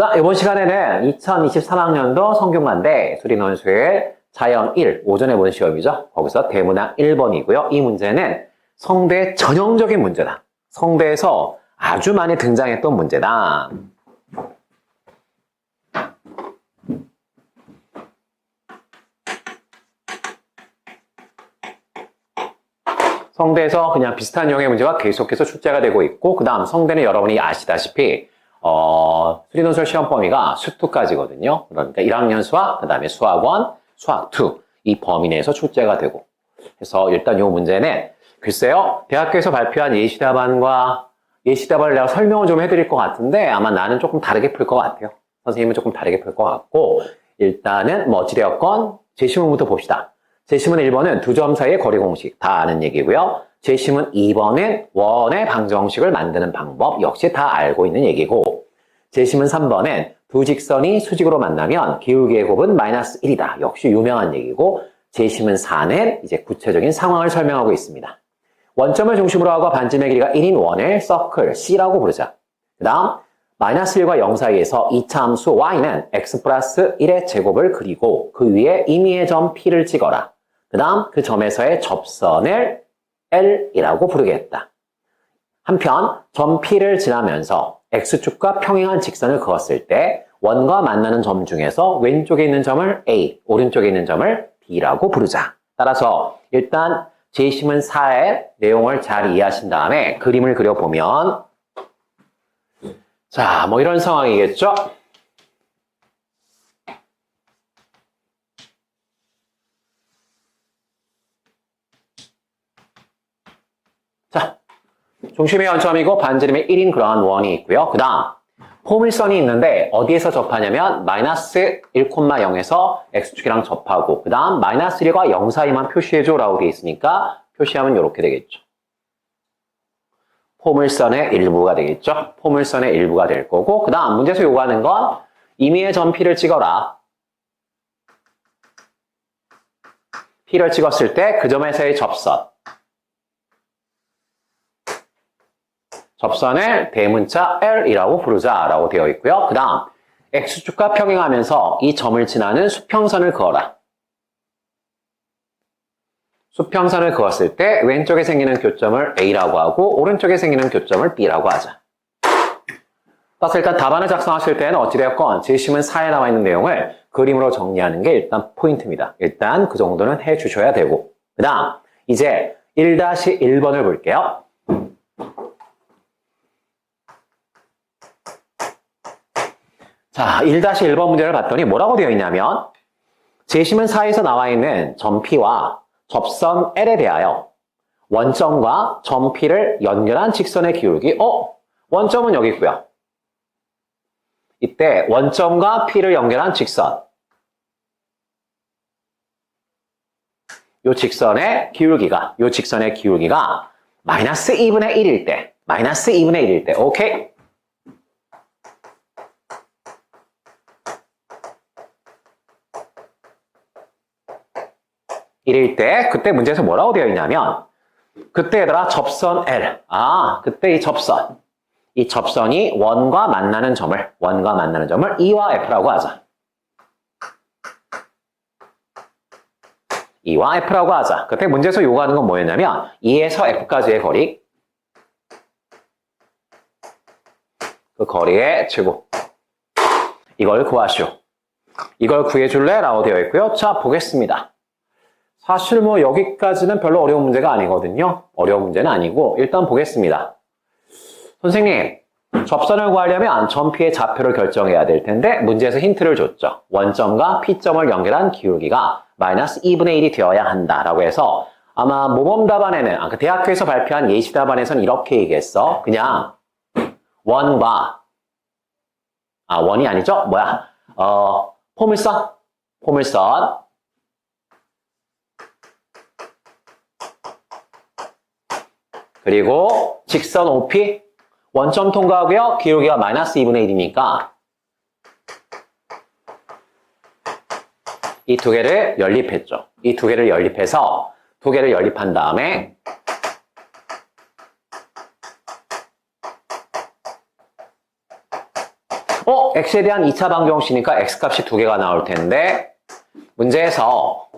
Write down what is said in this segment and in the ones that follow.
자, 이번 시간에는 2023학년도 성균관대 수리논술 자연 1 오전에 본 시험이죠. 거기서 대문항 1번이고요. 이 문제는 성대 전형적인 문제다. 성대에서 아주 많이 등장했던 문제다. 성대에서 그냥 비슷한 유형의 문제가 계속해서 출제가 되고 있고, 그 다음 성대는 여러분이 아시다시피 수리논술 시험 범위가 수투까지거든요. 그러니까 1학년 수학, 그 다음에 수학 1, 수학 2 이 범위 내에서 출제가 되고, 그래서 일단 이 문제는 글쎄요, 대학교에서 발표한 예시답안과 예시답안을 내가 설명을 좀 해드릴 것 같은데 아마 나는 조금 다르게 풀 것 같아요. 선생님은 조금 다르게 풀 것 같고, 일단은 뭐 어찌되었건 제시문부터 봅시다. 제시문 1번은 두 점 사이의 거리 공식 다 아는 얘기고요. 제시문 2번은 원의 방정식을 만드는 방법 역시 다 알고 있는 얘기고, 제시문 3번은 두 직선이 수직으로 만나면 기울기의 곱은 마이너스 1이다. 역시 유명한 얘기고, 제시문 4는 이제 구체적인 상황을 설명하고 있습니다. 원점을 중심으로 하고 반지름의 길이가 1인 원을 서클 C라고 부르자. 그 다음 마이너스 1과 0 사이에서 이차 함수 y는 x 플러스 1의 제곱을 그리고 그 위에 임의의 점 P를 찍어라. 그 다음 그 점에서의 접선을 L이라고 부르겠다. 한편 점 P를 지나면서 X축과 평행한 직선을 그었을 때 원과 만나는 점 중에서 왼쪽에 있는 점을 A, 오른쪽에 있는 점을 B라고 부르자. 따라서 일단 제시문 4의 내용을 잘 이해하신 다음에 그림을 그려보면, 자, 뭐 이런 상황이겠죠? 자, 중심의 원점이고 반지름의 1인 그러한 원이 있고요. 그 다음 포물선이 있는데 어디에서 접하냐면 마이너스 1,0에서 x축이랑 접하고, 그 다음 마이너스 1과 0 사이만 표시해줘 라고 되어 있으니까 표시하면 이렇게 되겠죠. 포물선의 일부가 되겠죠. 포물선의 일부가 될 거고, 그 다음 문제에서 요구하는 건 임의의 점 P를 찍어라. P를 찍었을 때 그 점에서의 접선을 대문자 L이라고 부르자라고 되어 있고요. 그 다음 X축과 평행하면서 이 점을 지나는 수평선을 그어라. 수평선을 그었을 때 왼쪽에 생기는 교점을 A라고 하고 오른쪽에 생기는 교점을 B라고 하자. 따라서 일단 답안을 작성하실 때는 어찌되었건 제시문 4에 나와 있는 내용을 그림으로 정리하는 게 일단 포인트입니다. 일단 그 정도는 해주셔야 되고, 그 다음 이제 1-1번을 볼게요. 자, 1-1번 문제를 봤더니 뭐라고 되어 있냐면, 제시문 4에서 나와 있는 점 P와 접선 L에 대하여 원점과 점 P를 연결한 직선의 기울기, 원점은 여기 있고요. 이때 원점과 P를 연결한 직선, 요 직선의 기울기가 마이너스 2분의 1일 때, 오케이? 일일 때, 그때 문제에서 뭐라고 되어 있냐면, 그때 얘들아 접선 L, 그때 이 접선이 원과 만나는 점을 E와 F라고 하자. E와 F라고 하자. 그때 문제에서 요구하는 건 뭐였냐면, E에서 F까지의 거리, 그 거리의 제곱, 이걸 구하시오. 이걸 구해줄래? 라고 되어 있고요. 자, 보겠습니다. 사실 뭐 여기까지는 별로 어려운 문제가 아니거든요. 어려운 문제는 아니고 일단 보겠습니다. 선생님, 접선을 구하려면 점 P의 좌표를 결정해야 될 텐데 문제에서 힌트를 줬죠. 원점과 P점을 연결한 기울기가 마이너스 2분의 1이 되어야 한다라고 해서 아마 모범 답안에는, 그 대학교에서 발표한 예시 답안에서는 이렇게 얘기했어. 그냥 원과, 원이 아니죠? 포물선 그리고 직선 OP, 원점 통과하고요. 기울기가 마이너스 2분의 1이니까 이 두 개를 연립했죠. 이 두 개를 연립해서 두 개를 연립한 다음에 x에 대한 2차 방정식이니까 x값이 두 개가 나올 텐데 문제에서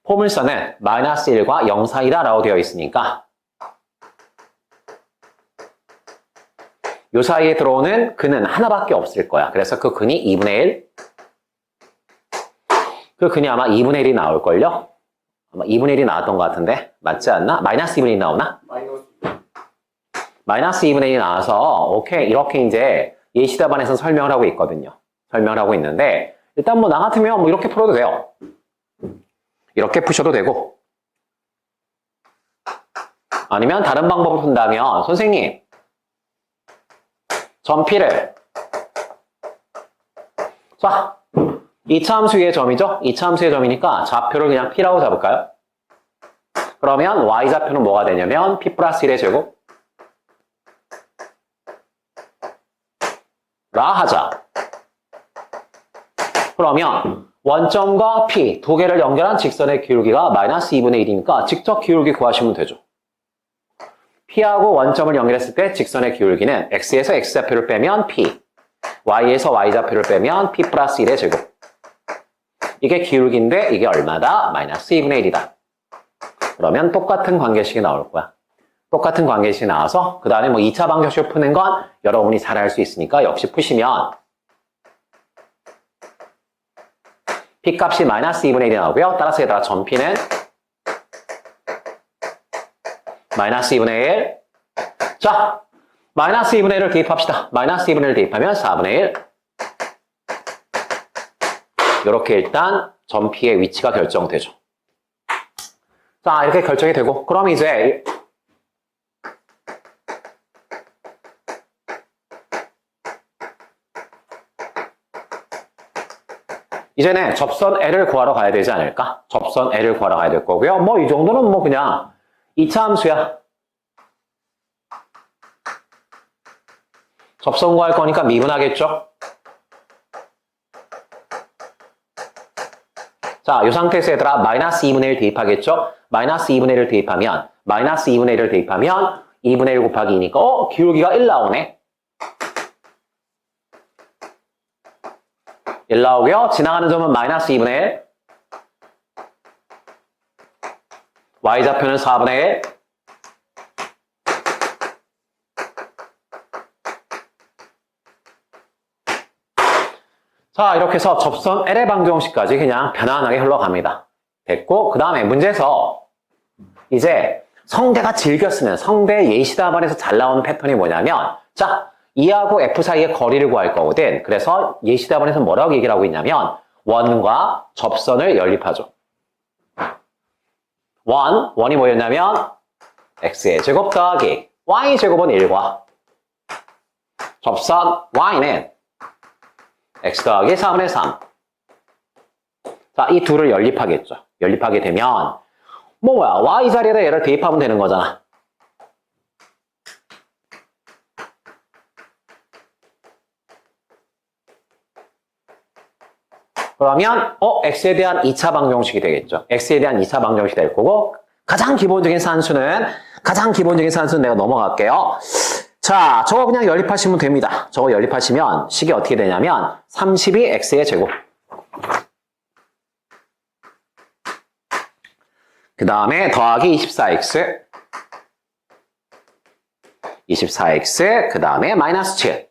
포물선은 마이너스 1과 0 사이다 라고 되어 있으니까 요 사이에 들어오는 근은 하나밖에 없을 거야. 그래서 그 근이 2분의 1. 그 근이 아마 2분의 1이 나올걸요? 아마 2분의 1이 나왔던 것 같은데 맞지 않나? 마이너스 2분의 1이 나오나? 마이너스 2분의 1이 나와서 오케이 이렇게 이제 예시답안에서 설명을 하고 있거든요. 설명을 하고 있는데 일단 뭐 나 같으면 뭐 이렇게 풀어도 돼요. 이렇게 푸셔도 되고 아니면 다른 방법을 푼다면 선생님 점 P를 자 2차 함수 위의 점이죠? 2차 함수의 점이니까 좌표를 그냥 P라고 잡을까요? 그러면 Y좌표는 뭐가 되냐면 P 플러스 1의 제곱 라 하자. 그러면 원점과 P 두 개를 연결한 직선의 기울기가 마이너스 2분의 1이니까 직접 기울기 구하시면 되죠. P하고 원점을 연결했을 때 직선의 기울기는 X에서 X좌표를 빼면 P, Y에서 Y좌표를 빼면 P 플러스 1의 제곱. 이게 기울기인데 이게 얼마다? 마이너스 2분의 1이다. 그러면 똑같은 관계식이 나올 거야. 똑같은 관계식이 나와서 그 다음에 뭐 2차 방정식을 푸는 건 여러분이 잘 할 수 있으니까 역시 푸시면 P 값이 마이너스 2분의 1이 나오고요. 따라서 얘들아 점 P는 마이너스 2분의 1. 자, 마이너스 2분의 1을 대입합시다. 마이너스 2분의 1을 대입하면 4분의 1. 이렇게 일단 점 P의 위치가 결정되죠. 자, 이렇게 결정이 되고 그럼 이제 이제는 접선 L을 구하러 가야 되지 않을까? 접선 L을 구하러 가야 될 거고요. 뭐 이 정도는 뭐 그냥 2차 함수야. 접선 구할 거니까 미분하겠죠? 자, 이 상태에서 얘들아 마이너스 2분의 1 대입하겠죠? 마이너스 2분의 1을 대입하면 마이너스 2분의 1을 대입하면 2분의 1 곱하기 2니까 기울기가 1 나오네. 1 나오고요. 지나가는 점은 마이너스 2분의 1. Y좌표는 4분의 1. 자, 이렇게 해서 접선 L의 방정식까지 그냥 편안하게 흘러갑니다. 됐고, 그 다음에 문제에서 이제 성대가 즐겨 쓰는 성대 예시답안에서 잘 나오는 패턴이 뭐냐면 자, E하고 F 사이의 거리를 구할 거거든. 그래서 예시답안에서 뭐라고 얘기를 하고 있냐면 원과 접선을 연립하죠. 원이 뭐였냐면 X의 제곱 더하기 Y 제곱은 1과 접선 Y는 X 더하기 4분의 3. 자, 이 둘을 연립하겠죠. 연립하게 되면 뭐야? Y 자리에다 얘를 대입하면 되는 거잖아. 그러면 X에 대한 2차 방정식이 되겠죠. X에 대한 2차 방정식이 될 거고 가장 기본적인 산수는 내가 넘어갈게요. 자, 저거 그냥 연립하시면 됩니다. 저거 연립하시면 식이 어떻게 되냐면 32X의 제곱 그 다음에 더하기 24X 그 다음에 마이너스 7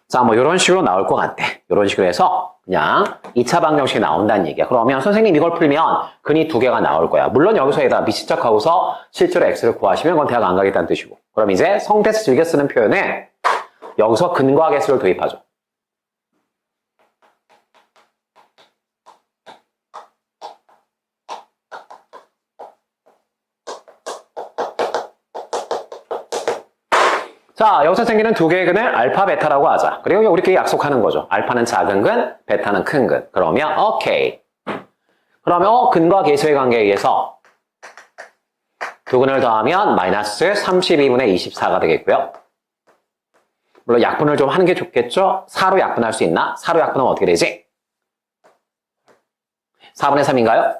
자, 뭐 이런 식으로 나올 것 같아. 이런 식으로 해서 그냥 2차 방정식이 나온다는 얘기야. 그러면 선생님 이걸 풀면 근이 두 개가 나올 거야. 물론 여기서 얘들아 미친 척하고서 실제로 x를 구하시면 그건 대학 안 가겠다는 뜻이고. 그럼 이제 성대에서 즐겨 쓰는 표현에 여기서 근과 개수를 도입하죠. 자, 여기서 생기는 두 개의 근을 알파, 베타라고 하자. 그리고 우리끼리 약속하는 거죠. 알파는 작은 근, 베타는 큰 근. 그러면 오케이. 그러면 근과 계수의 관계에 의해서 두 근을 더하면 마이너스 32분의 24가 되겠고요. 물론 약분을 좀 하는 게 좋겠죠? 4로 약분할 수 있나? 4로 약분하면 어떻게 되지? 4분의 3인가요?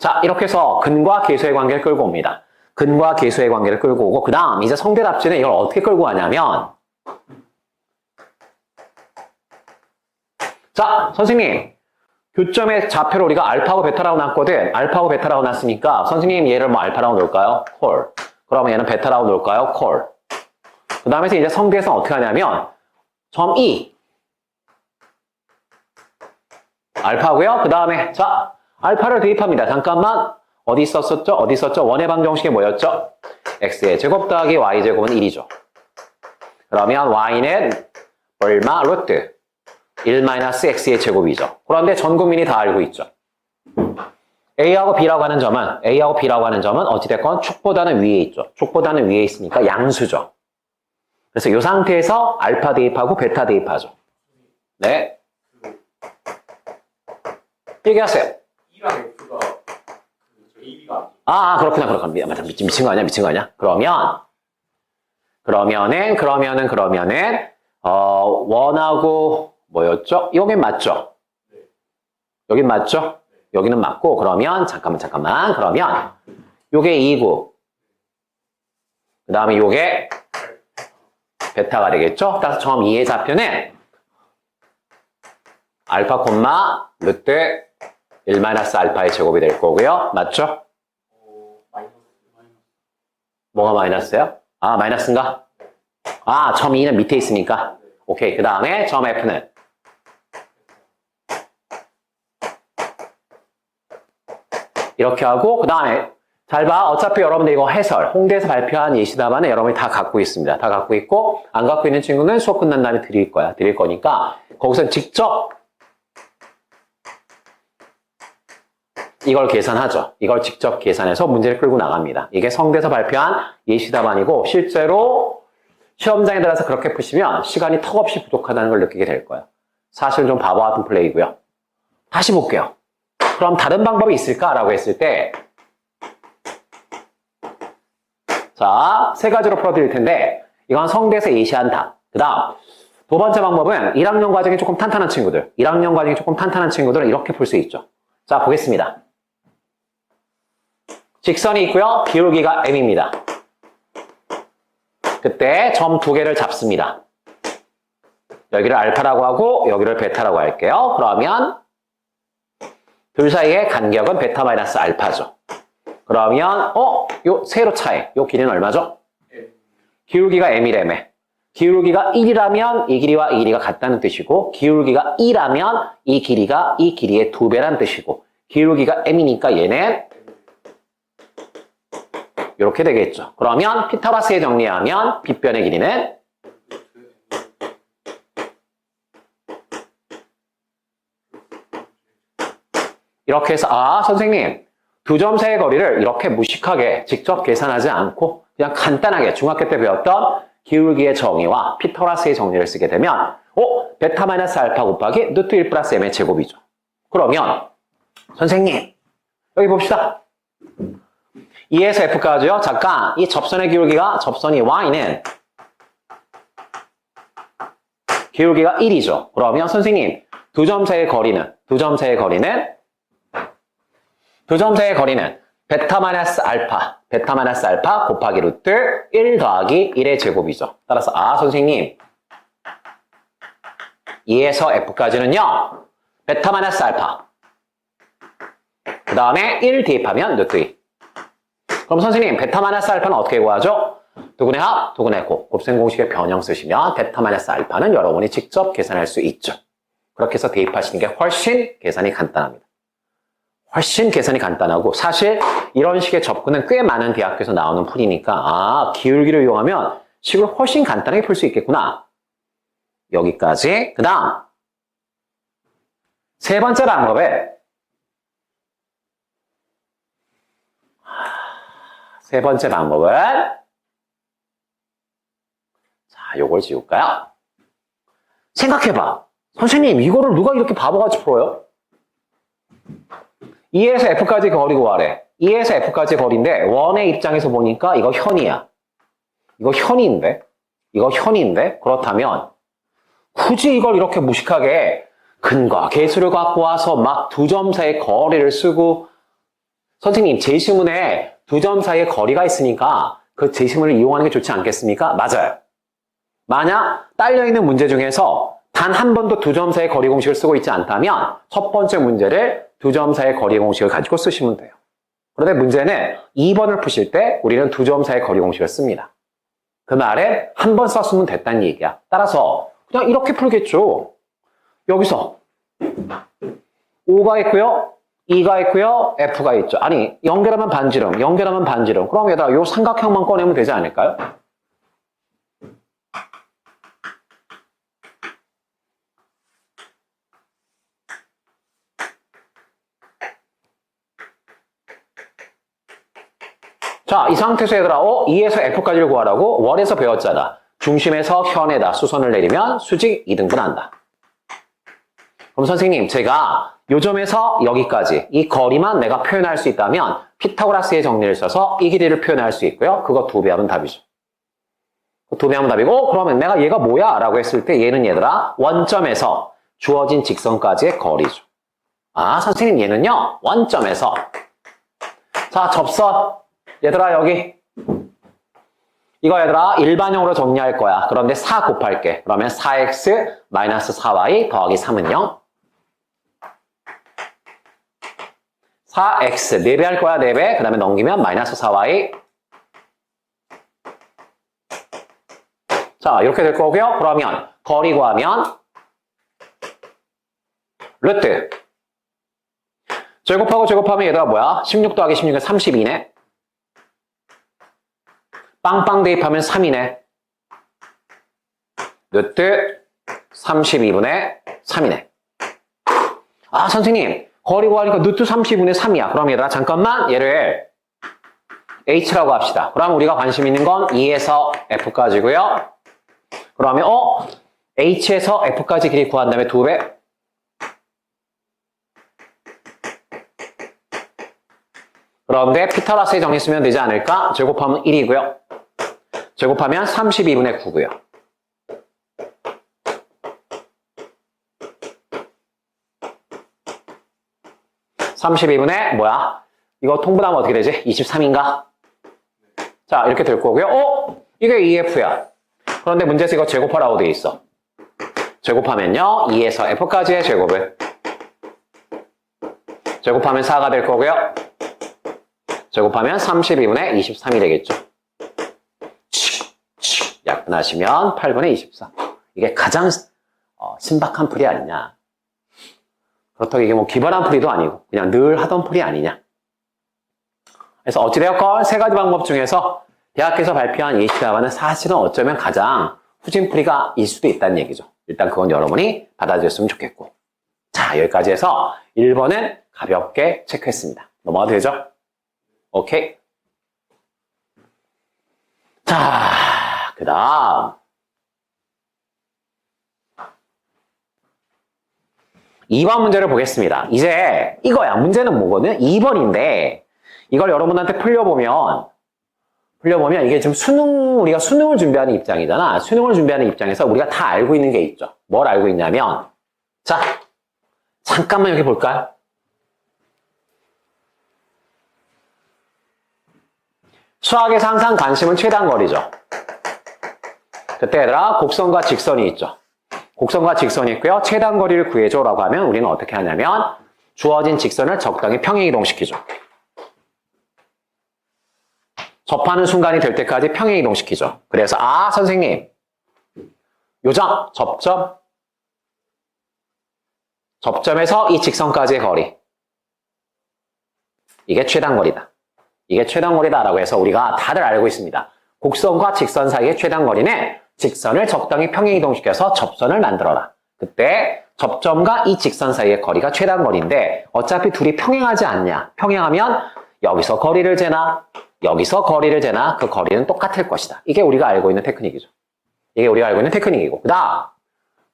자, 이렇게 해서 근과 계수의 관계를 끌고 옵니다. 근과 계수의 관계를 끌고 오고 그 다음 이제 성대답지는 이걸 어떻게 끌고 가냐면 자, 선생님 교점의 좌표를 우리가 알파하고 베타라고 놨거든. 알파하고 베타라고 놨으니까 선생님 얘를 뭐 알파라고 놓을까요? 콜. 그러면 얘는 베타라고 놓을까요? 콜. 그 다음에 이제 성대에서는 어떻게 하냐면 점 2 알파고요. 그 다음에 자 알파를 대입합니다. 잠깐만 어디 있었었죠? 어디 있었죠? 원의 방정식이 뭐였죠? x의 제곱 더하기 y 제곱은 1이죠. 그러면 y는 얼마? 루트 1-x의 제곱이죠. 그런데 전 국민이 다 알고 있죠. A하고 B라고 하는 점은 어찌됐건 축보다는 위에 있죠. 축보다는 위에 있으니까 양수죠. 그래서 이 상태에서 알파 대입하고 베타 대입하죠. 네. 얘기하세요. 2랑 F가 AB가 그렇구나. 미친 거 아니야? 그러면은 원하고 뭐였죠? 여긴 맞죠? 네. 여긴 맞죠? 네. 여기는 맞고 그러면 잠깐만. 그러면 요게 2고 그 다음에 요게 베타가 되겠죠? 따라서 점 2의 좌표는 알파 콤마 루트 1-알파의 제곱이 될 거고요. 맞죠? 마이너스. 뭐가 마이너스예요? 마이너스인가? 점 2는 밑에 있으니까. 오케이. 그 다음에 점 F는 이렇게 하고 그 다음에 잘 봐. 어차피 여러분들 이거 해설, 홍대에서 발표한 예시 답안은 여러분이 다 갖고 있습니다. 다 갖고 있고 안 갖고 있는 친구는 수업 끝난 다음에 드릴 거니까 거기서 직접 이걸 계산하죠. 이걸 직접 계산해서 문제를 끌고 나갑니다. 이게 성대에서 발표한 예시 답안이고 실제로 시험장에 들어가서 그렇게 푸시면 시간이 턱없이 부족하다는 걸 느끼게 될 거예요. 사실 좀 바보 같은 플레이고요. 다시 볼게요. 그럼 다른 방법이 있을까라고 했을 때 자, 세 가지로 풀어드릴 텐데 이건 성대에서 예시한 답. 그 다음 두 번째 방법은 1학년 과정이 조금 탄탄한 친구들은 이렇게 풀 수 있죠. 자, 보겠습니다. 직선이 있고요. 기울기가 m입니다. 그때 점 두 개를 잡습니다. 여기를 알파라고 하고 여기를 베타라고 할게요. 그러면 둘 사이의 간격은 베타 마이너스 알파죠. 그러면 요 세로 차이, 요 길이는 얼마죠? 기울기가 m이라며. 기울기가 1이라면 이 길이와 이 길이가 같다는 뜻이고 기울기가 2라면 이 길이가 이 길이의 2배란 뜻이고 기울기가 m이니까 얘는 이렇게 되겠죠. 그러면 피타고라스에 정리하면 빗변의 길이는 이렇게 해서 선생님 두 점 사이의 거리를 이렇게 무식하게 직접 계산하지 않고 그냥 간단하게 중학교 때 배웠던 기울기의 정의와 피타고라스의 정리를 쓰게 되면 베타 마이너스 알파 곱하기 루트 1 플러스 m의 제곱이죠. 그러면 선생님 여기 봅시다. 2에서 F까지요. 잠깐 이 접선의 기울기가 접선이 Y는 기울기가 1이죠. 그러면 선생님 두 점 사이의 거리는 베타 마이너스 알파 곱하기 루트 1 더하기 1의 제곱이죠. 따라서 선생님 2에서 F까지는요. 베타 마이너스 알파 그 다음에 1 대입하면 루트 2. 그럼 선생님 베타 마이너스 알파는 어떻게 구하죠? 두근의 합, 두근의 곱. 곱셈 공식의 변형 쓰시면 베타 마이너스 알파는 여러분이 직접 계산할 수 있죠. 그렇게 해서 대입하시는 게 훨씬 계산이 간단합니다. 훨씬 계산이 간단하고 사실 이런 식의 접근은 꽤 많은 대학교에서 나오는 풀이니까 기울기를 이용하면 식을 훨씬 간단하게 풀 수 있겠구나. 여기까지. 그 다음 세 번째 방법은 자, 요걸 지울까요? 생각해봐. 선생님, 이거를 누가 이렇게 바보같이 풀어요? 2에서 F까지 거리 구하래. 2에서 F까지 거리인데 원의 입장에서 보니까 이거 현이야. 이거 현인데? 그렇다면 굳이 이걸 이렇게 무식하게 근과 계수를 갖고 와서 막 두 점 사이의 거리를 쓰고 선생님, 제시문에 두 점 사이에 거리가 있으니까 그 제시문을 이용하는 게 좋지 않겠습니까? 맞아요. 만약 딸려있는 문제 중에서 단 한 번도 두 점 사이의 거리 공식을 쓰고 있지 않다면 첫 번째 문제를 두 점 사이의 거리 공식을 가지고 쓰시면 돼요. 그런데 문제는 2번을 푸실 때 우리는 두 점 사이의 거리 공식을 씁니다. 그 말에 한 번 썼으면 됐다는 얘기야. 따라서 그냥 이렇게 풀겠죠. 여기서 O가 있고요. E가 있고요. F가 있죠. 아니, 연결하면 반지름, 연결하면 반지름. 그럼 여기다 요 삼각형만 꺼내면 되지 않을까요? 자, 이 상태에서 얘들아, E에서 F까지를 구하라고 월에서 배웠잖아. 중심에서 현에다 수선을 내리면 수직 2등분 한다. 그럼 선생님, 제가 요 점에서 여기까지 이 거리만 내가 표현할 수 있다면 피타고라스의 정리를 써서 이 길이를 표현할 수 있고요. 그거 2배 하면 답이죠. 2배 하면 답이고, 그러면 내가 얘가 뭐야? 라고 했을 때 얘는 얘들아, 원점에서 주어진 직선까지의 거리죠. 아, 선생님, 얘는요, 원점에서. 자, 접선. 얘들아, 여기. 이거 얘들아, 일반형으로 정리할 거야. 그런데 4 곱할게. 그러면 4x 마이너스 4y 더하기 3은 0. 4x, 4배 할 거야, 4배. 그 다음에 넘기면 마이너스 4y. 자, 이렇게 될 거고요. 그러면 거리 구하면 루트. 제곱하고 제곱하면 얘들아 뭐야? 16 더하기 16은 32네. 빵빵 대입하면 3이네. 루트 32분의 3이네. 아, 선생님. 거리 구하니까 루트 30분의 3이야. 그럼 얘들아, 잠깐만. 얘를 h라고 합시다. 그럼 우리가 관심 있는 건 2에서 f까지고요. 그러면 h에서 f까지 길이 구한 다음에 2배. 그런데 피타고라스의 정리 쓰면 되지 않을까? 제곱하면 1이고요. 제곱하면 32분의 9고요. 32분의 뭐야? 이거 통분하면 어떻게 되지? 23인가? 자, 이렇게 될 거고요. 이게 2f야. 그런데 문제에서 이거 제곱하라고 돼 있어. 제곱하면요. 2에서 f까지의 제곱을 제곱하면 4가 될 거고요. 제곱하면 32분의 23이 되겠죠. 약분하시면 8분의 24. 이게 가장 신박한 풀이 아니냐. 그렇다고 이게 뭐 기발한 풀이도 아니고 그냥 늘 하던 풀이 아니냐. 그래서 어찌되었건 세 가지 방법 중에서 대학에서 발표한 예시답안은 사실은 어쩌면 가장 후진 풀이가 일 수도 있다는 얘기죠. 일단 그건 여러분이 받아주셨으면 좋겠고. 자, 여기까지 해서 1번은 가볍게 체크했습니다. 넘어가도 되죠? 오케이. 자, 그 다음 2번 문제를 보겠습니다. 이제 이거야. 문제는 뭐거든? 2번인데 이걸 여러분한테 풀려보면 이게 지금 우리가 수능을 준비하는 입장이잖아. 수능을 준비하는 입장에서 우리가 다 알고 있는 게 있죠. 뭘 알고 있냐면 자, 잠깐만 여기 볼까요? 수학에서 항상 관심은 최단거리죠. 그때 얘들아 곡선과 직선이 있죠. 곡선과 직선이 있고요. 최단거리를 구해줘라고 하면 우리는 어떻게 하냐면 주어진 직선을 적당히 평행이동시키죠. 접하는 순간이 될 때까지 평행이동시키죠. 그래서 선생님 요점, 접점에서 이 직선까지의 거리 이게 최단거리다. 이게 최단거리다라고 해서 우리가 다들 알고 있습니다. 곡선과 직선 사이의 최단거리는 직선을 적당히 평행이동시켜서 접선을 만들어라. 그때 접점과 이 직선 사이의 거리가 최단거리인데 어차피 둘이 평행하지 않냐. 평행하면 여기서 거리를 재나 여기서 거리를 재나 그 거리는 똑같을 것이다. 이게 우리가 알고 있는 테크닉이죠. 이게 우리가 알고 있는 테크닉이고 그 다음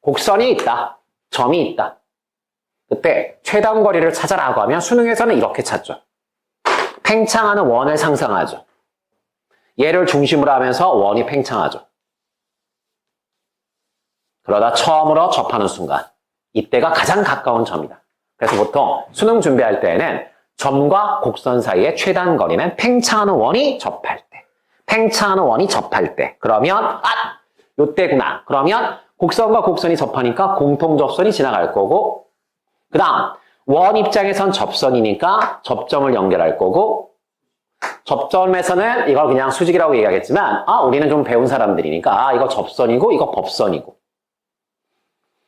곡선이 있다. 점이 있다. 그때 최단거리를 찾아라고 하면 수능에서는 이렇게 찾죠. 팽창하는 원을 상상하죠. 얘를 중심으로 하면서 원이 팽창하죠. 그러다 처음으로 접하는 순간 이때가 가장 가까운 점이다. 그래서 보통 수능 준비할 때에는 점과 곡선 사이의 최단 거리는 팽창하는 원이 접할 때. 팽창하는 원이 접할 때. 그러면 요때구나. 그러면 곡선과 곡선이 접하니까 공통 접선이 지나갈 거고, 그 다음 원 입장에선 접선이니까 접점을 연결할 거고, 접점에서는 이걸 그냥 수직이라고 얘기하겠지만 우리는 좀 배운 사람들이니까 이거 접선이고 이거 법선이고.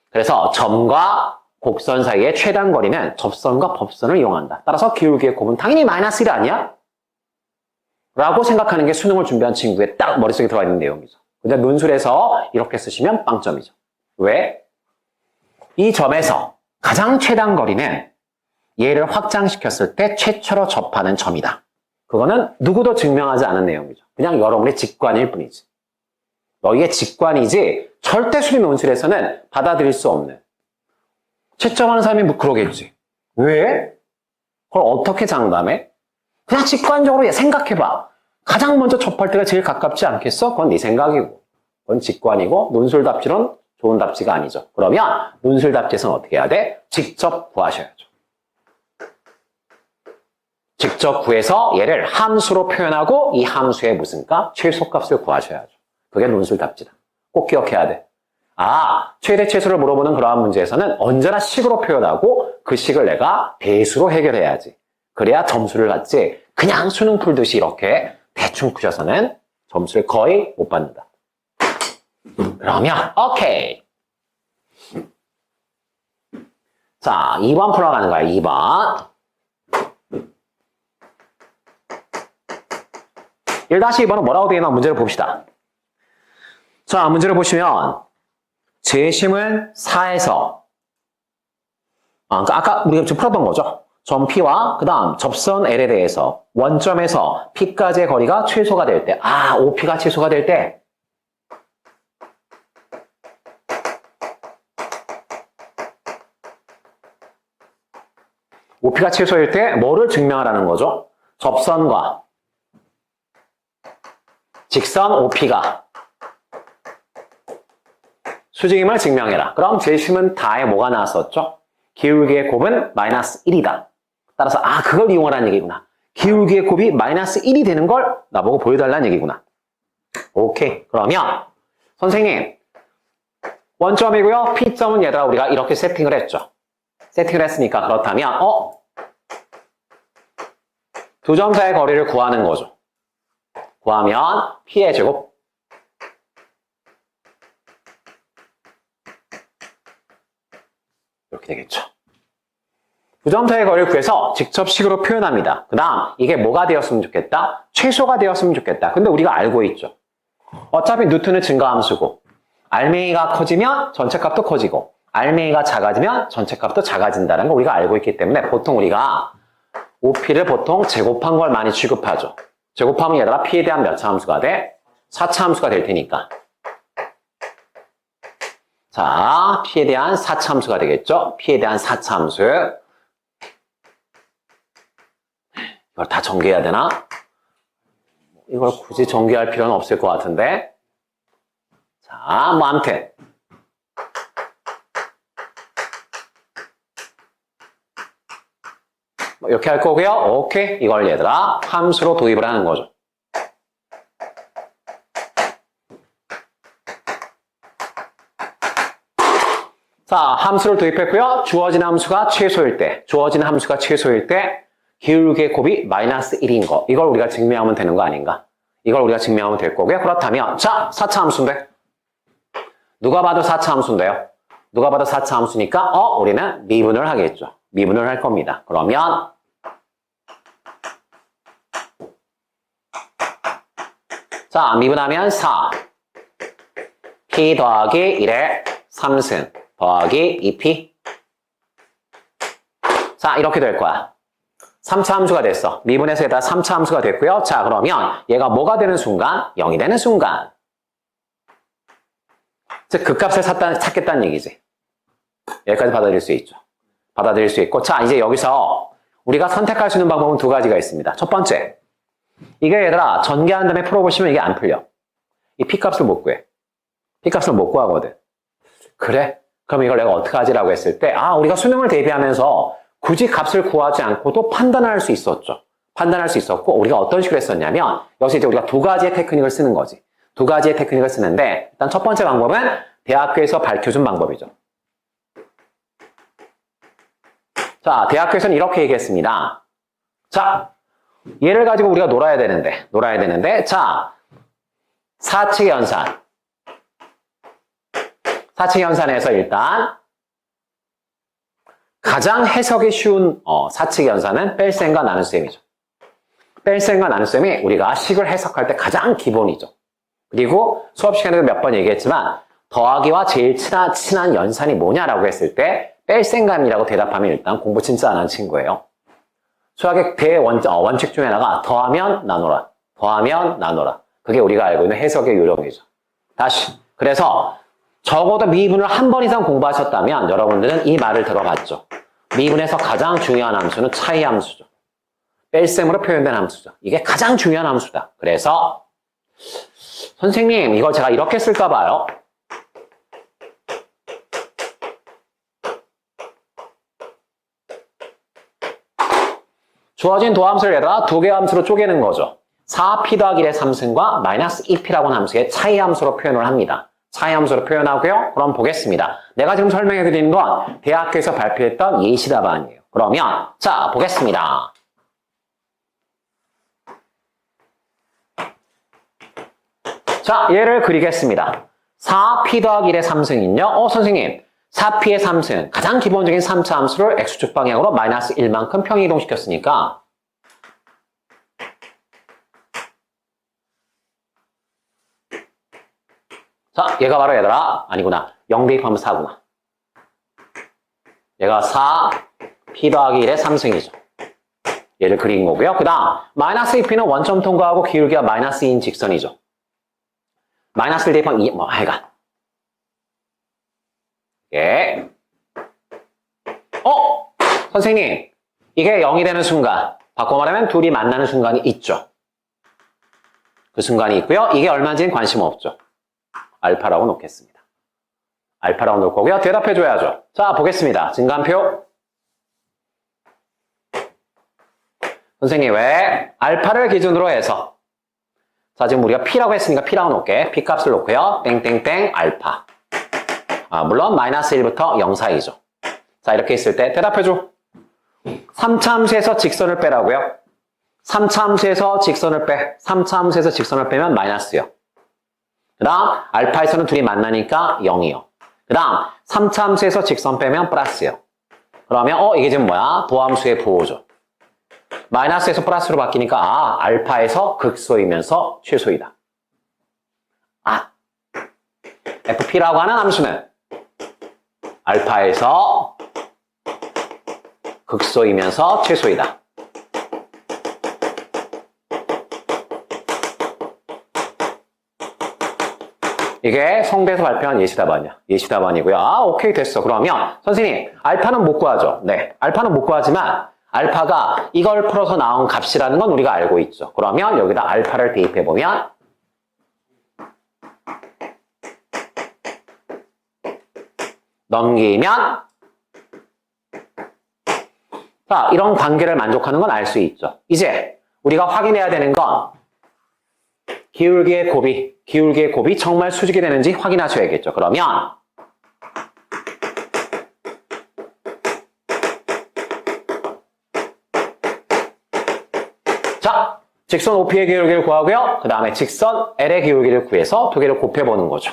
그래서 점과 곡선 사이의 최단 거리는 접선과 법선을 이용한다. 따라서 기울기의 곱은 당연히 마이너스 1 아니야? 라고 생각하는 게 수능을 준비한 친구의 딱 머릿속에 들어가 있는 내용이죠. 근데 논술에서 이렇게 쓰시면 빵점이죠. 왜? 이 점에서 가장 최단 거리는 얘를 확장시켰을 때 최초로 접하는 점이다. 그거는 누구도 증명하지 않은 내용이죠. 그냥 여러분의 직관일 뿐이지. 너희의 직관이지 절대 수리 논술에서는 받아들일 수 없는. 채점하는 사람이 뭐 그러겠지. 왜? 그걸 어떻게 장담해? 그냥 직관적으로 생각해봐. 가장 먼저 접할 때가 제일 가깝지 않겠어? 그건 네 생각이고. 그건 직관이고 논술 답지론 좋은 답지가 아니죠. 그러면 논술 답지에서는 어떻게 해야 돼? 직접 구하셔야죠. 직접 구해서 얘를 함수로 표현하고 이 함수의 무슨 값? 최소값을 구하셔야죠. 그게 논술 답지다. 꼭 기억해야 돼. 최대 최소를 물어보는 그러한 문제에서는 언제나 식으로 표현하고 그 식을 내가 배수로 해결해야지. 그래야 점수를 받지. 그냥 수능 풀듯이 이렇게 대충 푸셔서는 점수를 거의 못 받는다. 그러면 오케이. 자, 2번 풀어가는 거야. 2번. 1-2번은 뭐라고 되어 있나 문제를 봅시다. 자, 문제를 보시면 재심은 4에서 그러니까 아까 우리가 지금 풀었던 거죠. 점 P와 그 다음 접선 L에 대해서 원점에서 P까지의 거리가 최소가 될 때 OP가 최소가 될 때 OP가 최소일 때 뭐를 증명하라는 거죠? 접선과 직선 OP가 수직임을 증명해라. 그럼 재심은 다에 뭐가 나왔었죠? 기울기의 곱은 마이너스 1이다. 따라서 그걸 이용하라는 얘기구나. 기울기의 곱이 마이너스 1이 되는 걸 나보고 보여달라는 얘기구나. 오케이. 그러면 선생님 원점이고요. P점은 얘들아 우리가 이렇게 세팅을 했죠. 세팅을 했으니까 그렇다면 두 점 사이의 거리를 구하는 거죠. 구하면 P의 제곱 이렇게 되겠죠. 두 점 사이의 거리를 구해서 직접 식으로 표현합니다. 그 다음 이게 뭐가 되었으면 좋겠다? 최소가 되었으면 좋겠다. 근데 우리가 알고 있죠. 어차피 뉴턴은 증가함수고 알맹이가 커지면 전체값도 커지고 알맹이가 작아지면 전체값도 작아진다는 거 우리가 알고 있기 때문에 보통 우리가 OP를 보통 제곱한 걸 많이 취급하죠. 제곱하면 얘들아 P에 대한 몇 차 함수가 돼? 4차 함수가 될 테니까. 자, P에 대한 4차 함수가 되겠죠? P에 대한 4차 함수. 이걸 다 전개해야 되나? 이걸 굳이 전개할 필요는 없을 것 같은데. 자, 아무튼. 이렇게 할 거고요. 오케이. 이걸 얘들아 함수로 도입을 하는 거죠. 자, 함수를 도입했고요. 주어진 함수가 최소일 때 기울기의 곱이 마이너스 1인 거. 이걸 우리가 증명하면 되는 거 아닌가? 이걸 우리가 증명하면 될 거고요. 그렇다면 자, 4차 함수인데. 누가 봐도 4차 함수인데요. 누가 봐도 4차 함수니까 우리는 미분을 하겠죠. 미분을 할 겁니다. 그러면 자, 미분하면 4 P 더하기 1의 3승 더하기 2P 자, 이렇게 될 거야. 3차 함수가 됐어. 미분해서 에다 3차 함수가 됐고요. 자, 그러면 얘가 뭐가 되는 순간? 0이 되는 순간. 즉, 그 값을 찾겠다는 얘기지. 여기까지 받아들일 수 있죠. 받아들일 수 있고. 자, 이제 여기서 우리가 선택할 수 있는 방법은 두 가지가 있습니다. 첫 번째. 이게 얘들아, 전개한 다음에 풀어보시면 이게 안 풀려. 이 P값을 못 구해. P값을 못 구하거든. 그래? 그럼 이걸 내가 어떻게 하지라고 했을 때, 우리가 수능을 대비하면서 굳이 값을 구하지 않고도 판단할 수 있었죠. 판단할 수 있었고 우리가 어떤 식으로 했었냐면 여기서 이제 우리가 두 가지의 테크닉을 쓰는 거지. 두 가지의 테크닉을 쓰는데 일단 첫 번째 방법은 대학교에서 밝혀준 방법이죠. 자, 대학교에서는 이렇게 얘기했습니다. 자, 얘를 가지고 우리가 놀아야 되는데 자, 사칙 연산에서 일단 가장 해석이 쉬운 사칙 연산은 뺄셈과 나눗셈이죠. 뺄셈과 나눗셈이 우리가 식을 해석할 때 가장 기본이죠. 그리고 수업 시간에도 몇 번 얘기했지만 더하기와 제일 친한 연산이 뭐냐라고 했을 때 뺄셈감이라고 대답하면 일단 공부 진짜 안 한 친구예요. 수학의 원칙 중에 하나가 더하면 나눠라. 그게 우리가 알고 있는 해석의 요령이죠. 다시. 그래서 적어도 미분을 한 번 이상 공부하셨다면 여러분들은 이 말을 들어봤죠. 미분에서 가장 중요한 함수는 차이 함수죠. 뺄셈으로 표현된 함수죠. 이게 가장 중요한 함수다. 그래서 선생님 이걸 제가 이렇게 쓸까 봐요. 주어진 도함수를 얘들아 두 개의 함수로 쪼개는 거죠. 4p 더하기 1의 3승과 마이너스 2p라고 하는 함수의 차이 함수로 표현을 합니다. 차이 함수로 표현하고요. 그럼 보겠습니다. 내가 지금 설명해 드리는 건 대학교에서 발표했던 예시 답안이에요. 그러면 자 보겠습니다. 자 얘를 그리겠습니다. 4p 더하기 1의 3승은요. 선생님 4p의 3승 가장 기본적인 3차 함수를 x축 방향으로 마이너스 1만큼 평이동시켰으니까 자 얘가 바로 얘들아 아니구나 0 대입하면 4구나. 얘가 4p 더하기 1의 3승이죠. 얘를 그린 거고요. 그 다음 마이너스 2p는 원점 통과하고 기울기가 마이너스 2인 직선이죠. 마이너스 1 대입하면 2 하여간 예. 선생님 이게 0이 되는 순간 바꿔 말하면 둘이 만나는 순간이 있죠. 그 순간이 있고요. 이게 얼마인지는 관심 없죠. 알파라고 놓겠습니다. 알파라고 놓을 거고요. 대답해 줘야죠. 자 보겠습니다. 증가표 선생님 왜 알파를 기준으로 해서 자 지금 우리가 P라고 했으니까 P라고 놓을게. P 값을 놓고요. 땡땡땡 알파 물론 마이너스 1부터 0 사이죠. 자 이렇게 있을 때 대답해줘. 3차 함수에서 직선을 빼라고요. 3차 함수에서 직선을 빼. 3차 함수에서 직선을 빼면 마이너스요. 그 다음 알파에서는 둘이 만나니까 0이요. 그 다음 3차 함수에서 직선 빼면 플러스요. 그러면 이게 지금 뭐야? 도함수의 부호죠. 마이너스에서 플러스로 바뀌니까 알파에서 극소이면서 최소이다. FP라고 하는 함수는 알파에서 극소이면서 최소이다. 이게 성대에서 발표한 예시답안이야. 예시답안이고요. 오케이 됐어. 그러면 선생님 알파는 못 구하죠. 네, 알파는 못 구하지만 알파가 이걸 풀어서 나온 값이라는 건 우리가 알고 있죠. 그러면 여기다 알파를 대입해보면 넘기면 자 이런 관계를 만족하는 건 알 수 있죠. 이제 우리가 확인해야 되는 건 기울기의 곱이 정말 수직이 되는지 확인하셔야겠죠. 그러면 자 직선 OP의 기울기를 구하고요. 그 다음에 직선 L의 기울기를 구해서 두 개를 곱해보는 거죠.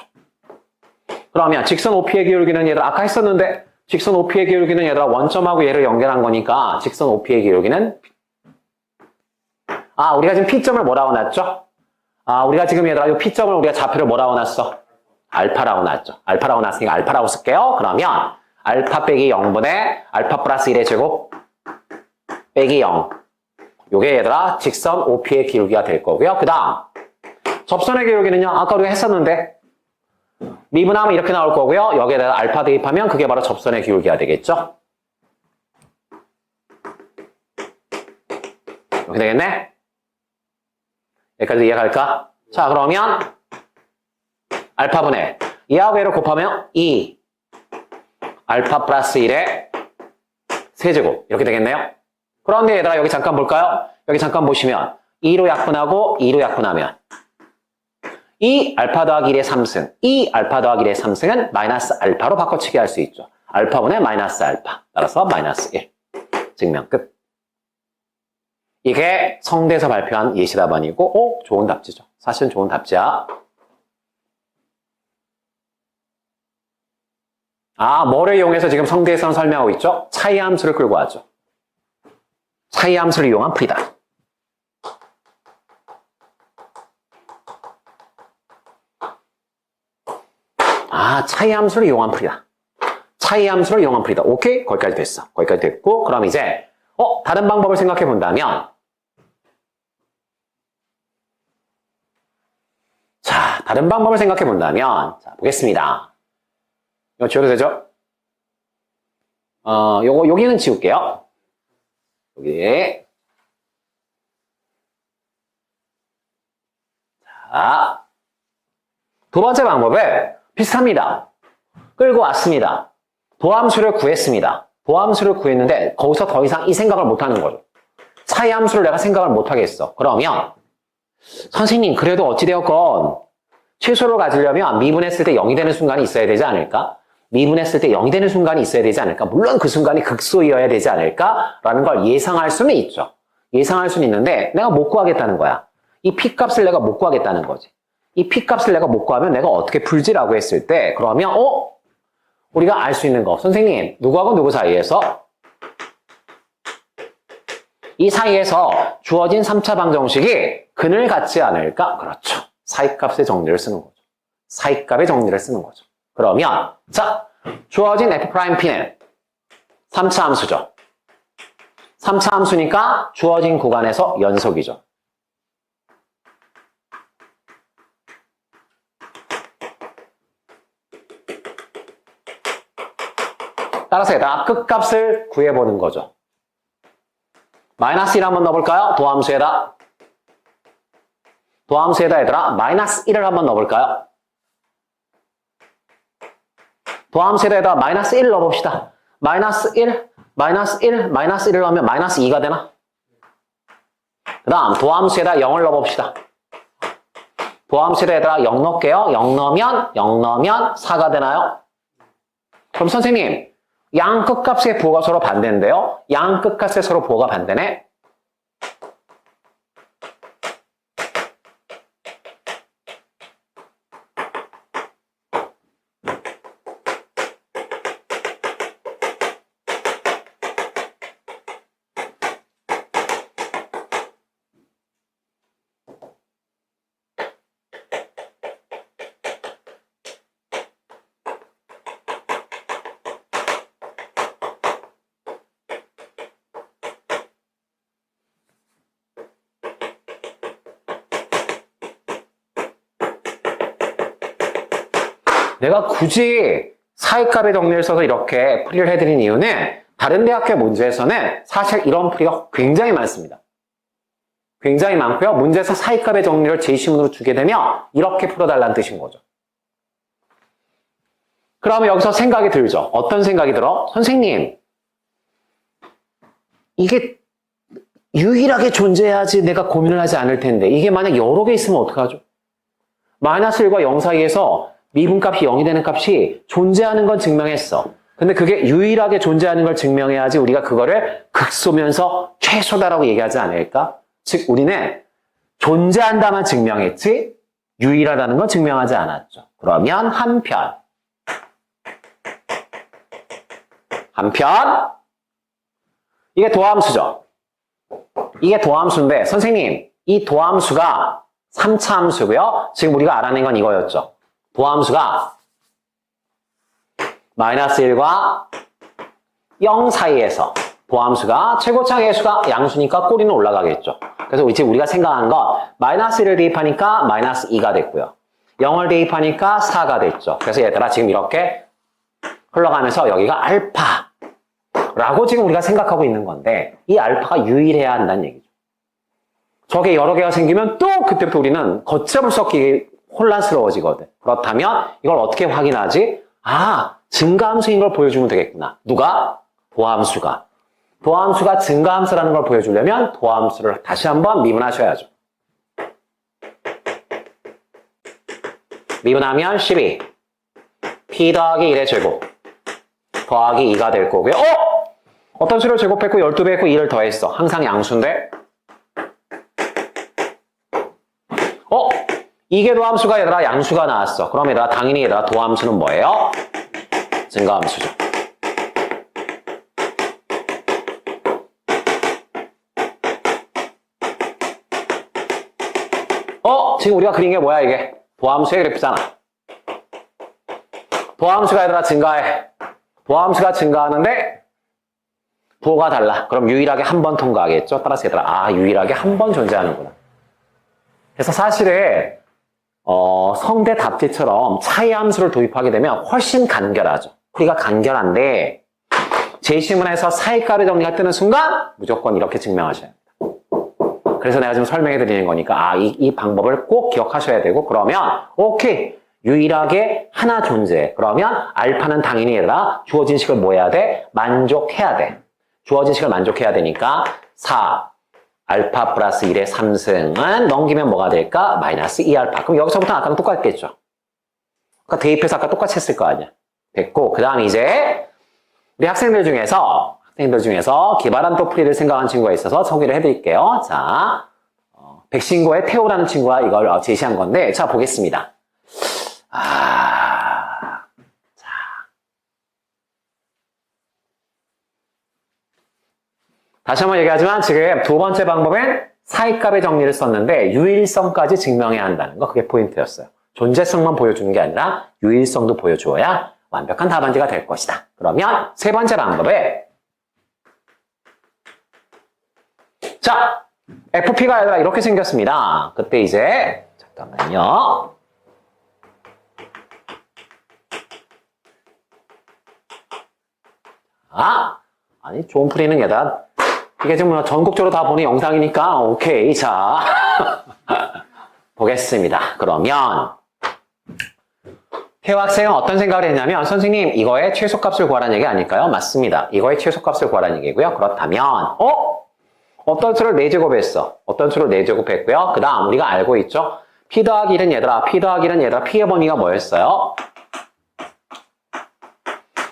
그러면 직선 OP의 기울기는 얘들 아까 했었는데 직선 OP의 기울기는 얘들아 원점하고 얘를 연결한 거니까 직선 OP의 기울기는 우리가 지금 P점을 뭐라고 놨죠? 우리가 지금 얘들아 이 P점을 우리가 좌표를 뭐라고 놨어? 알파라고 놨죠. 알파라고 놨으니까 알파라고 쓸게요. 그러면 알파 빼기 0분의 알파 플러스 1의 제곱 빼기 0 요게 얘들아 직선 OP의 기울기가 될 거고요. 그 다음 접선의 기울기는요 아까 우리가 했었는데 미분하면 이렇게 나올 거고요. 여기에다가 알파 대입하면 그게 바로 접선의 기울기가 되겠죠. 이렇게 되겠네. 여기까지 이해갈까? 자 그러면 알파분의 2하고 1을 곱하면 2 알파 플러스 1의 세제곱 이렇게 되겠네요. 그런데 얘들아 여기 잠깐 볼까요? 여기 잠깐 보시면 2로 약분하고 2로 약분하면 이 알파 더하기 1의 3승, 이 알파 더하기 1의 3승은 마이너스 알파로 바꿔치기 할 수 있죠. 알파분의 마이너스 알파. 따라서 마이너스 1. 증명 끝. 이게 성대에서 발표한 예시답안이고, 좋은 답지죠. 사실은 좋은 답지야. 뭐를 이용해서 지금 성대에서는 설명하고 있죠? 차이 함수를 끌고 왔죠. 차이 함수를 이용한 풀이다. 차이 함수를 이용한 풀이다. 차이 함수를 이용한 풀이다. 오케이? 거기까지 됐어. 거기까지 됐고, 그럼 이제, 다른 방법을 생각해 본다면, 자, 다른 방법을 생각해 본다면, 자, 보겠습니다. 이거 지워도 되죠? 여기는 지울게요. 여기. 자, 두 번째 방법은 비슷합니다. 끌고 왔습니다. 도함수를 구했습니다. 도함수를 구했는데 거기서 더 이상 이 생각을 못하는 거죠. 차이 함수를 내가 생각을 못하겠어. 그러면 선생님 그래도 어찌되었건 최소를 가지려면 미분했을 때 0이 되는 순간이 있어야 되지 않을까? 미분했을 때 0이 되는 순간이 있어야 되지 않을까? 물론 그 순간이 극소이어야 되지 않을까? 라는 걸 예상할 수는 있죠. 예상할 수는 있는데 내가 못 구하겠다는 거야. 이 P값을 내가 못 구하겠다는 거지. 이 P값을 내가 못 구하면 내가 어떻게 풀지라고 했을 때 그러면 우리가 알 수 있는 거 선생님 누구하고 누구 사이에서 이 사이에서 주어진 3차 방정식이 근을 갖지 않을까? 그렇죠. 사이값의 정리를 쓰는 거죠. 사이값의 정리를 쓰는 거죠. 그러면 자 주어진 F'P는 3차 함수죠. 3차 함수니까 주어진 구간에서 연속이죠. 따라서 얘들아 끝값을 구해보는 거죠. 마이너스 1 한번 넣어볼까요? 도함수에다. 도함수에다 얘들아 마이너스 1을 한번 넣어볼까요? 도함수에다 얘들아 마이너스 1 넣어봅시다. 마이너스 1, 마이너스 1, 마이너스 1을 넣으면 마이너스 2가 되나? 그 다음 도함수에다 0을 넣어봅시다. 도함수에다 얘들아 0 넣을게요. 0 넣으면 4가 되나요? 그럼 선생님 양 끝값의 부호가 서로 반대인데요. 양 끝값의 서로 부호가 반대네. 내가 굳이 사이값의 정리를 써서 이렇게 풀이를 해드린 이유는 다른 대학교 문제에서는 사실 이런 풀이가 굉장히 많습니다. 굉장히 많고요. 문제에서 사이값의 정리를 제시문으로 주게 되면 이렇게 풀어달라는 뜻인 거죠. 그러면 여기서 생각이 들죠. 어떤 생각이 들어? 선생님, 이게 유일하게 존재해야지 내가 고민을 하지 않을 텐데 이게 만약 여러 개 있으면 어떡하죠? 마이너스 1과 0 사이에서 미분값이 0이 되는 값이 존재하는 건 증명했어. 근데 그게 유일하게 존재하는 걸 증명해야지 우리가 그거를 극소면서 최소다라고 얘기하지 않을까? 즉 우리는 존재한다만 증명했지 유일하다는 건 증명하지 않았죠. 그러면 한편 이게 도함수죠. 이게 도함수인데 선생님 이 도함수가 3차 함수고요. 지금 우리가 알아낸 건 이거였죠. 도함수가 마이너스 1과 0 사이에서 도함수가 최고차 계수가 양수니까 꼬리는 올라가겠죠. 그래서 지금 우리가 생각한 건 마이너스 1을 대입하니까 마이너스 2가 됐고요. 0을 대입하니까 4가 됐죠. 그래서 얘들아 지금 이렇게 흘러가면서 여기가 알파라고 지금 우리가 생각하고 있는 건데 이 알파가 유일해야 한다는 얘기죠. 저게 여러 개가 생기면 또 그때부터 우리는 걷잡을 수 없게 혼란스러워지거든. 그렇다면 이걸 어떻게 확인하지? 증가함수인 걸 보여주면 되겠구나. 누가? 도함수가. 도함수가 증가함수라는 걸 보여주려면 도함수를 다시 한번 미분하셔야죠. 미분하면 12 p 더하기 1의 제곱 더하기 2가 될 거고요. 어떤 수를 제곱했고 12배 했고 2를 더했어. 항상 양수인데 이게 도함수가 얘들아 양수가 나왔어. 그럼 얘들아 당연히 얘들아 도함수는 뭐예요? 증가함수죠. 지금 우리가 그린 게 뭐야 이게? 도함수의 그래프잖아. 도함수가 얘들아 증가해. 도함수가 증가하는데 부호가 달라. 그럼 유일하게 한 번 통과하겠죠? 따라서 얘들아 유일하게 한 번 존재하는구나. 그래서 사실은 성대 답지처럼 차이 함수를 도입하게 되면 훨씬 간결하죠. 풀이가 간결한데 제시문에서 사이가를 정리가 뜨는 순간 무조건 이렇게 증명하셔야 합니다. 그래서 내가 지금 설명해 드리는 거니까 이 방법을 꼭 기억하셔야 되고 그러면 오케이 유일하게 하나 존재해. 그러면 알파는 당연히 얘들아 주어진 식을 뭐 해야 돼? 만족해야 돼. 주어진 식을 만족해야 되니까 4 알파 플러스 1의 3승은 넘기면 뭐가 될까? 마이너스 2알파. 그럼 여기서부터는 아까랑 똑같겠죠. 아까 대입해서 아까 똑같이 했을 거 아니야. 됐고 그 다음 이제 우리 학생들 중에서 기발한 또 풀이를 생각한 친구가 있어서 소개를 해드릴게요. 자, 백신고의 태호라는 친구가 이걸 제시한 건데 자 보겠습니다. 다시 한번 얘기하지만 지금 두 번째 방법엔 사이값의 정리를 썼는데 유일성까지 증명해야 한다는 거 그게 포인트였어요. 존재성만 보여주는 게 아니라 유일성도 보여주어야 완벽한 답안지가 될 것이다. 그러면 세 번째 방법에 자 FP가 얘들아 이렇게 생겼습니다. 그때 이제 잠깐만요. 아니 좋은 풀이는 얘들아 이게 지금 전국적으로 다 보는 영상이니까 오케이 자 보겠습니다. 그러면 태호 학생은 어떤 생각을 했냐면 선생님 이거의 최소값을 구하라는 얘기 아닐까요? 맞습니다. 이거의 최소값을 구하라는 얘기고요. 그렇다면 어떤 수를 4제곱했어. 어떤 수를 4제곱했고요. 그 다음 우리가 알고 있죠? P 더하기 1은 얘들아 P의 범위가 뭐였어요?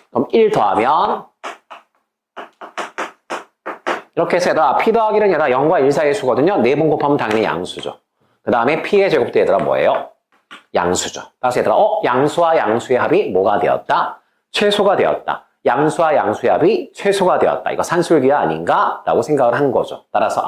그럼 1 더하면 이렇게 해서 얘들아 P 더하기 1은 얘들아 0과 1 사이의 수거든요. 4번 곱하면 당연히 양수죠. 그 다음에 P의 제곱도 얘들아 뭐예요? 양수죠. 따라서 얘들아 양수와 양수의 합이 뭐가 되었다? 최소가 되었다. 양수와 양수의 합이 최소가 되었다. 이거 산술기하 아닌가? 라고 생각을 한 거죠. 따라서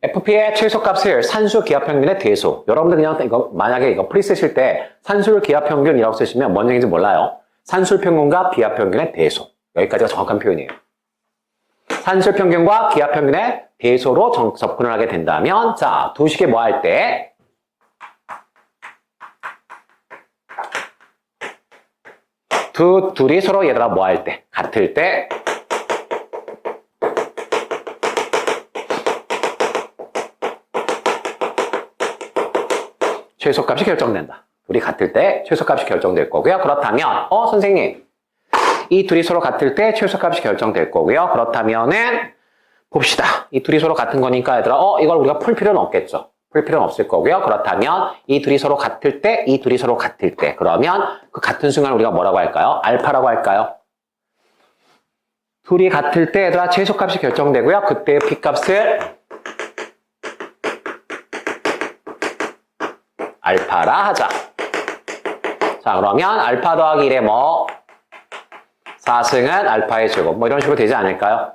FP의 최소값을 산수 기하평균의 대소. 여러분들 그냥 이거 만약에 이거 풀이 쓰실 때 산술 기하평균이라고 쓰시면 뭔 얘기인지 몰라요. 산술평균과 기하평균의 대소. 여기까지가 정확한 표현이에요. 산술평균과 기하평균의 대소로 접근을 하게 된다면 자, 두 식이 뭐 할 때? 둘이 서로 얘들아 뭐 할 때? 같을 때? 최소값이 결정된다. 둘이 같을 때 최소값이 결정될 거고요. 그렇다면 선생님 이 둘이 서로 같을 때 최소값이 결정될 거고요. 그렇다면은 봅시다. 이 둘이 서로 같은 거니까 얘들아 이걸 우리가 풀 필요는 없겠죠. 풀 필요는 없을 거고요. 그렇다면 이 둘이 서로 같을 때 이 둘이 서로 같을 때 그러면 그 같은 순간 우리가 뭐라고 할까요? 알파라고 할까요? 둘이 같을 때 얘들아 최소값이 결정되고요. 그때의 P값을 알파라 하자. 자, 그러면 알파 더하기 1의 4승은 알파의 제곱. 이런 식으로 되지 않을까요?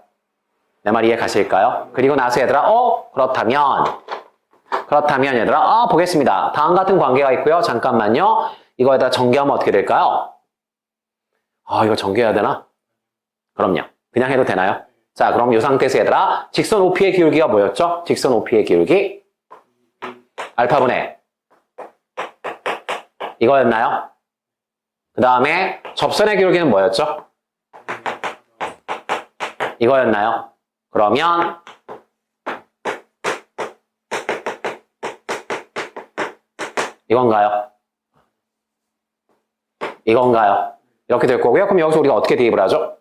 내 말 이해 가실까요? 그리고 나서 얘들아, 그렇다면 얘들아, 보겠습니다. 다음 같은 관계가 있고요. 잠깐만요. 이거에다 전개하면 어떻게 될까요? 이거 전개해야 되나? 그럼요. 그냥 해도 되나요? 자, 그럼 이 상태에서 얘들아, 직선 OP의 기울기가 뭐였죠? 직선 OP의 기울기 알파분의 이거였나요? 그 다음에 접선의 기울기는 뭐였죠? 이거였나요? 그러면 이건가요? 이건가요? 이렇게 될 거고요. 그럼 여기서 우리가 어떻게 대입을 하죠?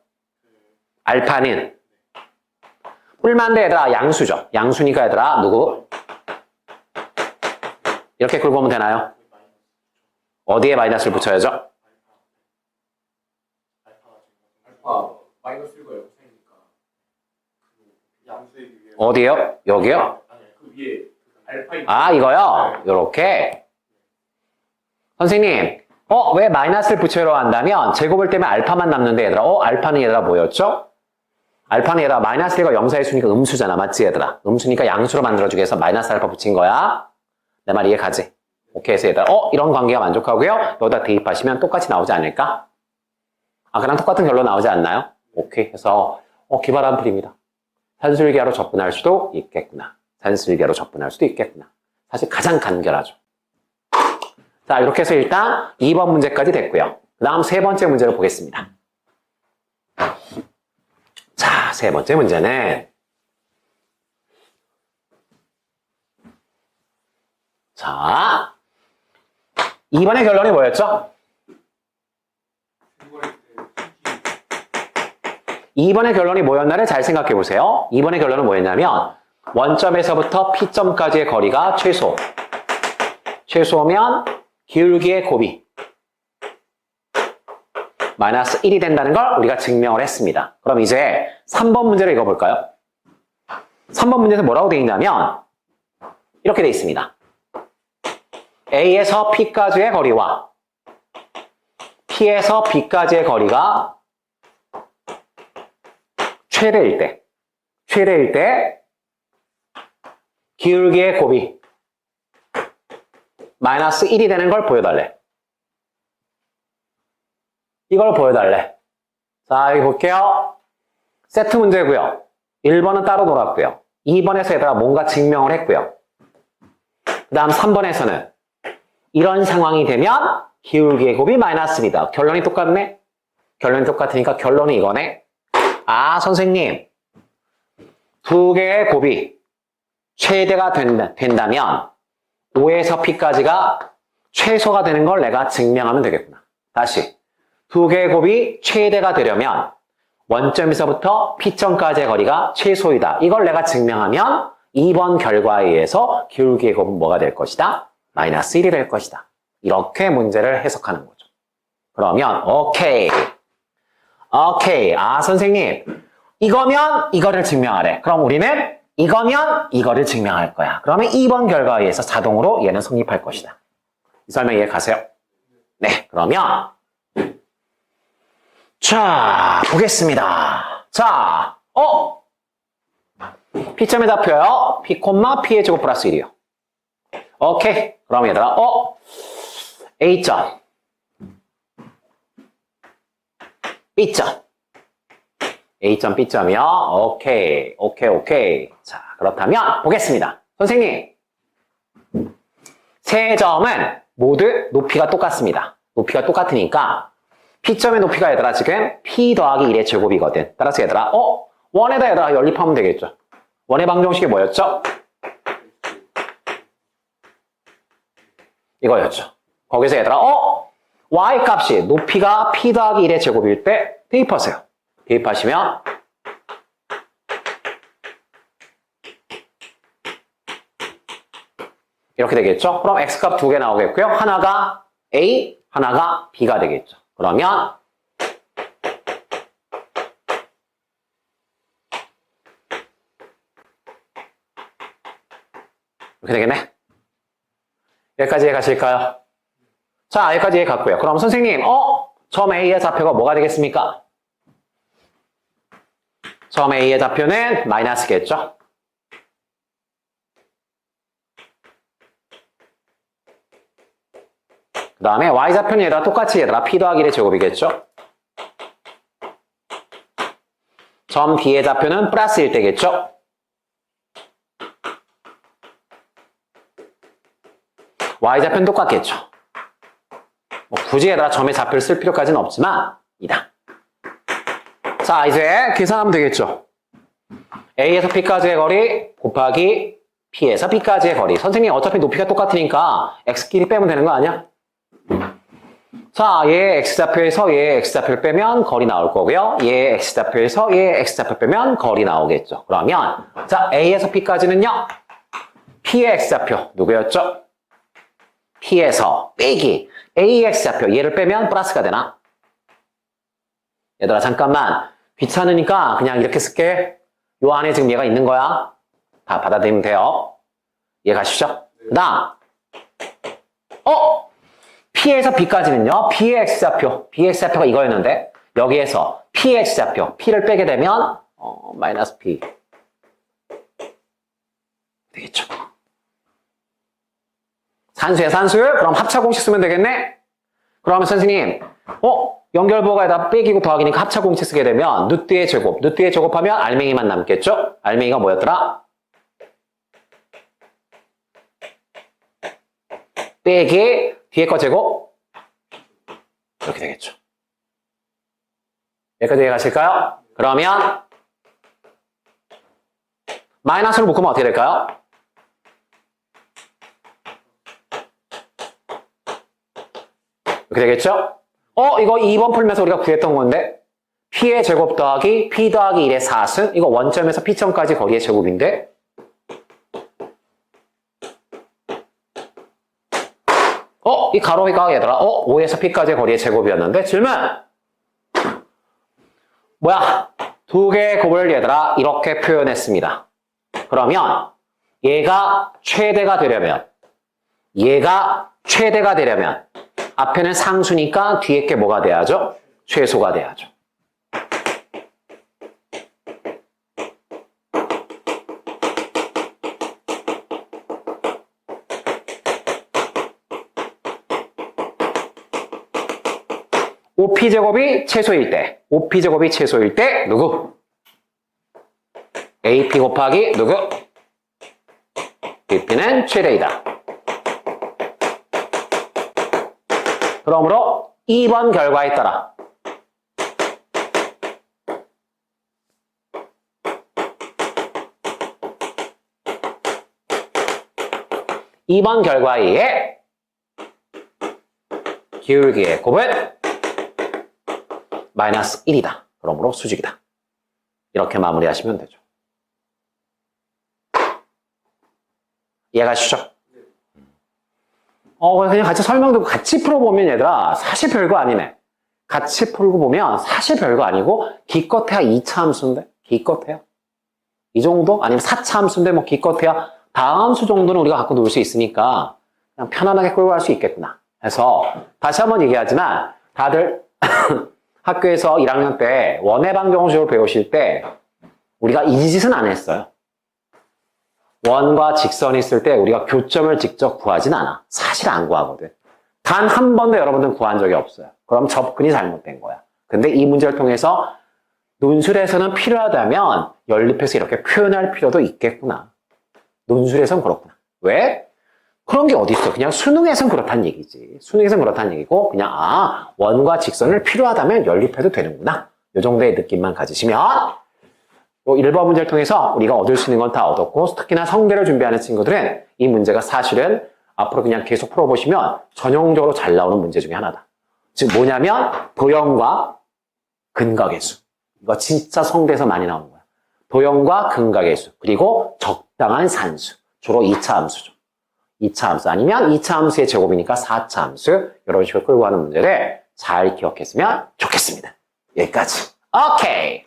알파는 뿔만데 얘들아 양수죠. 양수니까 얘들아 누구? 이렇게 긁어보면 되나요? 어디에 마이너스를 붙여야죠? 알파 마이너스 1과 0사이니까 양수의 위에 어디요? 여기요? 아니 그 위에 알파 아 이거요? 요렇게 선생님 왜 마이너스를 붙여러 한다면 제곱을 때문에 알파만 남는데 얘들아 알파는 얘들아 뭐였죠? 알파는 얘들아 마이너스 1과 0 사이 수니까 음수잖아 맞지 얘들아? 음수니까 양수로 만들어주기 위해서 마이너스 알파 붙인 거야 내 말 이해가지? 오케이 해서 얘들아 이런 관계가 만족하고요 여기다 대입하시면 똑같이 나오지 않을까? 그랑 똑같은 결론 나오지 않나요? 오케이 해서 기발한 풀입니다 산술기하로 접근할 수도 있겠구나 산술기하로 접근할 수도 있겠구나 사실 가장 간결하죠 자 이렇게 해서 일단 2번 문제까지 됐고요 그 다음 세 번째 문제를 보겠습니다 자 세 번째 문제는 자 2번의 결론이 뭐였죠? 2번의 결론이 뭐였나를 잘 생각해 보세요. 2번의 결론은 뭐였냐면 원점에서부터 P점까지의 거리가 최소면 기울기의 곱이 마이너스 1이 된다는 걸 우리가 증명을 했습니다. 그럼 이제 3번 문제를 읽어볼까요? 3번 문제에서 뭐라고 되어 있냐면 이렇게 되어 있습니다. A에서 P까지의 거리와 P에서 B까지의 거리가 최대일 때 기울기의 곱이 마이너스 1이 되는 걸 보여달래. 이걸 보여달래. 자, 여기 볼게요. 세트 문제고요. 1번은 따로 놀았고요. 2번에서 얘들아 뭔가 증명을 했고요. 그 다음 3번에서는 이런 상황이 되면 기울기의 곱이 마이너스 1이다. 결론이 똑같네? 결론이 똑같으니까 결론이 이거네. 선생님. 두 개의 곱이 최대가 된다면 5에서 P까지가 최소가 되는 걸 내가 증명하면 되겠구나. 다시. 두 개의 곱이 최대가 되려면 원점에서부터 P점까지의 거리가 최소이다. 이걸 내가 증명하면 2번 결과에 의해서 기울기의 곱은 뭐가 될 것이다? 마이너스 1이 될 것이다. 이렇게 문제를 해석하는 거죠. 그러면 오케이. 선생님. 이거면 이거를 증명하래. 그럼 우리는 이거면 이거를 증명할 거야. 그러면 2번 결과에 의해서 자동으로 얘는 성립할 것이다. 이 설명 이해 가세요? 네, 그러면 자, 보겠습니다. 자, P점의 좌표요. P, P의 제곱 플러스 1이요. 오케이. 그럼 얘들아, A점, B점. A점, B점이요. 오케이. 자, 그렇다면 보겠습니다. 선생님, 세 점은 모두 높이가 똑같습니다. 높이가 똑같으니까 P점의 높이가 얘들아 지금 P 더하기 1의 제곱이거든. 따라서 얘들아, 원에다 얘들아 연립하면 되겠죠. 원의 방정식이 뭐였죠? 이거였죠. 거기서 얘들아, Y 값이 높이가 P 더하기 1의 제곱일 때 대입하세요. 대입하시면 이렇게 되겠죠. 그럼 X값 두 개 나오겠고요. 하나가 A, 하나가 B가 되겠죠. 그러면 이렇게 되겠네. 여기까지 이해 가실까요? 자, 여기까지 이해 갔고요. 그럼 선생님, 점 A의 좌표가 뭐가 되겠습니까? 점 A의 좌표는 마이너스겠죠? 그 다음에 Y좌표는 얘들아 똑같이 얘들아 P 더하기 1의 제곱이겠죠? 점 B의 좌표는 플러스 1대겠죠? y좌표는 똑같겠죠. 뭐 굳이 얘들아 점의 좌표를 쓸 필요까지는 없지만 이다. 자, 이제 계산하면 되겠죠. A에서 B까지의 거리 곱하기 P에서 B까지의 거리. 선생님 어차피 높이가 똑같으니까 X끼리 빼면 되는 거 아니야? 자, 얘 X좌표에서 얘 X좌표를 빼면 거리 나올 거고요. 얘 X좌표에서 얘 X좌표 빼면 거리 나오겠죠. 그러면 자, A에서 B까지는요. P의 X좌표 누구였죠? P에서 빼기 A X좌표 얘를 빼면 플러스가 되나? 얘들아 잠깐만 귀찮으니까 그냥 이렇게 쓸게. 요 안에 지금 얘가 있는 거야. 다 받아들이면 돼요. 이해 가시죠? 그 다음 P에서 B까지는요. B의 X좌표 B의 X좌표가 이거였는데 여기에서 P의 X좌표 P를 빼게 되면 마이너스 P 되겠죠. 산수야 산수. 그럼 합차공식 쓰면 되겠네. 그러면 선생님 연결부호가에다 빼기고 더하기니까 합차공식 쓰게 되면 누띠의 제곱 누띠의 제곱하면 알맹이만 남겠죠. 알맹이가 뭐였더라? 빼기 뒤에 거 제곱 이렇게 되겠죠. 여기까지 이해가실까요? 그러면 마이너스로 묶으면 어떻게 될까요? 이렇게 되겠죠? 이거 2번 풀면서 우리가 구했던 건데 P의 제곱 더하기 P 더하기 1의 4승 이거 원점에서 P점까지 거리의 제곱인데 이 가로가 얘들아 5에서 P까지의 거리의 제곱이었는데 질문 뭐야? 두 개의 곱을 얘들아 이렇게 표현했습니다. 그러면 얘가 최대가 되려면 앞에는 상수니까 뒤에 게 뭐가 돼야죠? 최소가 돼야죠. OP제곱이 최소일 때, OP제곱이 최소일 때 누구? AP 곱하기 누구? BP는 최대이다. 그러므로 2번 결과에 따라 (2번) 결과에 의해 기울기의 곱은 마이너스 1이다. 그러므로 수직이다. 이렇게 마무리하시면 되죠. 이해가시죠? 그냥 같이 설명 듣고 같이 풀어보면 얘들아 사실 별거 아니네. 같이 풀고 보면 사실 별거 아니고 기껏해야 2차 함수인데 기껏해야 이 정도? 아니면 4차 함수인데 뭐 기껏해야 다함수 정도는 우리가 갖고 놀 수 있으니까 그냥 편안하게 끌고 갈 수 있겠구나. 그래서 다시 한번 얘기하지만 다들 학교에서 1학년 때 원해방정식을 배우실 때 우리가 이 짓은 안 했어요. 원과 직선이 있을 때 우리가 교점을 직접 구하진 않아. 사실 안 구하거든. 단 한 번도 여러분들은 구한 적이 없어요. 그럼 접근이 잘못된 거야. 근데 이 문제를 통해서 논술에서는 필요하다면 연립해서 이렇게 표현할 필요도 있겠구나. 논술에서는 그렇구나. 왜? 그런 게 어디 있어. 그냥 수능에서는 그렇다는 얘기지. 수능에서는 그렇다는 얘기고 그냥 원과 직선을 필요하다면 연립해도 되는구나. 이 정도의 느낌만 가지시면 1번 문제를 통해서 우리가 얻을 수 있는 건 다 얻었고 특히나 성대를 준비하는 친구들은 이 문제가 사실은 앞으로 그냥 계속 풀어보시면 전형적으로 잘 나오는 문제 중에 하나다. 즉 뭐냐면 도형과 근각의 수. 이거 진짜 성대에서 많이 나오는 거야. 도형과 근각의 수 그리고 적당한 산수. 주로 2차 함수죠. 2차 함수 아니면 2차 함수의 제곱이니까 4차 함수 이런 식으로 끌고 가는 문제를 잘 기억했으면 좋겠습니다. 여기까지. 오케이.